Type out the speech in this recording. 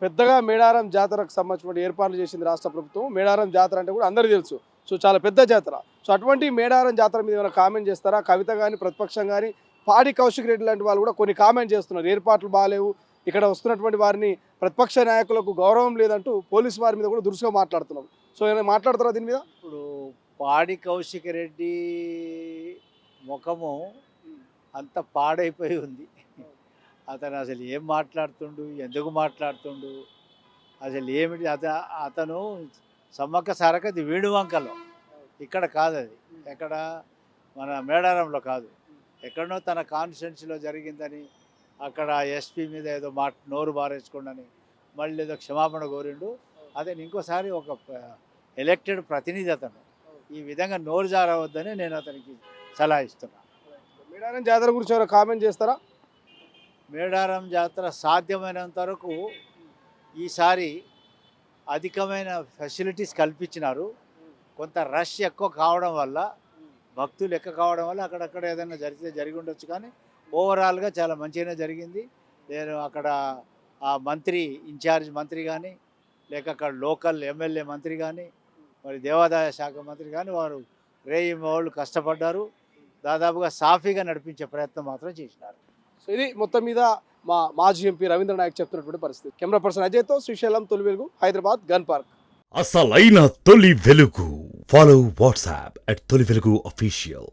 పెద్దగా మేడారం జాతరకు సంబంధించిన ఏర్పాట్లు చేసింది రాష్ట్ర ప్రభుత్వం. మేడారం జాతర అంటే కూడా అందరికీ తెలుసు. సో చాలా పెద్ద జాతర. సో అటువంటి మేడారం జాతర మీద ఏమైనా కామెంట్ చేస్తారా? కవిత కానీ, ప్రతిపక్షం కానీ, పాడి కౌశిక్ రెడ్డి లాంటి వాళ్ళు కూడా కొన్ని కామెంట్ చేస్తున్నారు. ఏర్పాట్లు బాగాలేవు, ఇక్కడ వస్తున్నటువంటి వారిని ప్రతిపక్ష నాయకులకు గౌరవం లేదంటూ పోలీసు వారి మీద కూడా దురుసుగా మాట్లాడుతున్నారు. సో ఏమైనా మాట్లాడతారా దీని మీద? ఇప్పుడు పాడి కౌశిక్ రెడ్డి ముఖము అంత పాడైపోయి ఉంది. అతను అసలు ఏం మాట్లాడుతుండు, ఎందుకు మాట్లాడుతుండు, అసలు ఏమిటి అతను సమ్మక్క సారకది వీణువంకలో, ఇక్కడ కాదు, అది ఎక్కడ మన మేడారంలో కాదు, ఎక్కడనో తన కాన్స్టిట్యున్సీలో జరిగిందని అక్కడ ఎస్పీ మీద ఏదో నోరు బారేసుకోండి మళ్ళీ ఏదో క్షమాపణ కోరిండు. అదే ఇంకోసారి ఒక ఎలక్టెడ్ ప్రతినిధి అతను ఈ విధంగా నోరు జారవద్దని నేను అతనికి సలహా ఇస్తున్నాను. మేడారం జాతర గురించి ఎవరైనా కామెంట్ చేస్తారా? మేడారం జాతర సాధ్యమైనంత వరకు ఈసారి అధికమైన ఫెసిలిటీస్ కల్పించినారు. కొంత రష్ ఎక్కువ కావడం వల్ల, భక్తులు ఎక్కువ కావడం వల్ల అక్కడక్కడ ఏదైనా జరిగి ఉండొచ్చు, కానీ ఓవరాల్గా చాలా మంచిగానే జరిగింది. నేను అక్కడ ఆ మంత్రి, ఇన్ఛార్జ్ మంత్రి కానీ, లేక అక్కడ లోకల్ ఎమ్మెల్యే మంత్రి కానీ, మరి దేవాదాయ శాఖ మంత్రి కానీ, వారు రేయి వాళ్ళు కష్టపడ్డారు. దాదాపుగా సాఫీగా నడిపించే ప్రయత్నం మాత్రం చేసినారు. సో ఇది మొత్తం మీద మా మాజీ ఎంపీ రవీంద్ర నాయక్ చెప్తున్నటువంటి పరిస్థితి. కెమెరా పర్సన్ అజయ్తో శ్రీశైలం, తొలి వెలుగు, హైదరాబాద్, గన్ పార్క్. అసలైన తొలి వెలుగు. ఫాలో వాట్సాప్ @తొలి వెలుగు official.